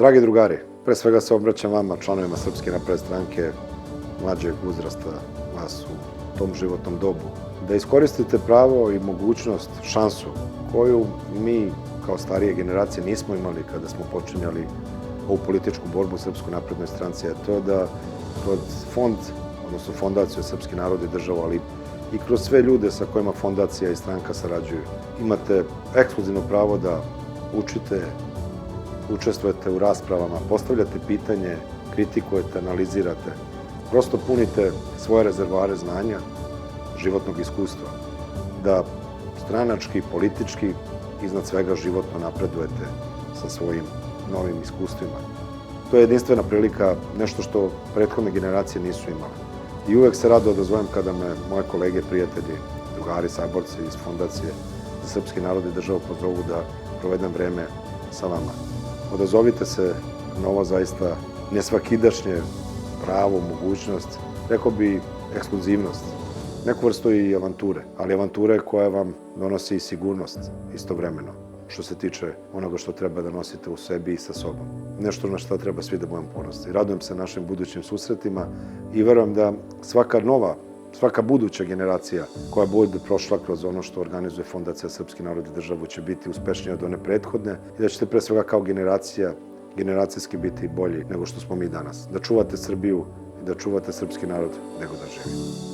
Dragi drugari, pre svega se obraćam vama, članovima Srpske napredne stranke, mlađeg uzrasta, vas u tom životnom dobu, da iskoristite pravo i mogućnost, šansu koju mi kao starije generacije nismo imali kada smo počinjali ovu političku borbu u Srpskoj naprednoj stranci, a to je da kroz fond, odnosno fondaciju Srpski narod i državu, ali i kroz sve ljude sa kojima fondacija i stranka sarađuju, imate ekskluzivno pravo da učite, učestvujete u raspravama, postavljate pitanje, kritikujete, analizirate. Prosto punite svoje rezervoare znanja, životnog iskustva, da stranački, politički, iznad svega životno napredujete sa svojim novim iskustvima. To je jedinstvena prilika, nešto što prethodne generacije nisu imale. I uvek se rado odazovem kada me moje kolege, prijatelji, drugari, saborci iz Fondacije za srpski narod i državu pozovu da provedem vreme sa vama. Odazovite se na ovo zaista nesvakidašnje pravo, mogućnost, rekao bi ekskluzivnost, neku vrstu i avanture, ali avanture koja vam donosi i sigurnost istovremeno, što se tiče onoga što treba da nosite u sebi i sa sobom. Nešto na što treba svi da budemo ponosni. Radujem se našim budućim susretima i verujem da svaka buduća generacija koja bude prošla kroz ono što organizuje Fondacija Srpski narod i državu će biti uspešnija od one prethodne i da ćete pre svega kao generacija generacijski biti bolji nego što smo mi danas. Da čuvate Srbiju i da čuvate srpski narod nego da živi.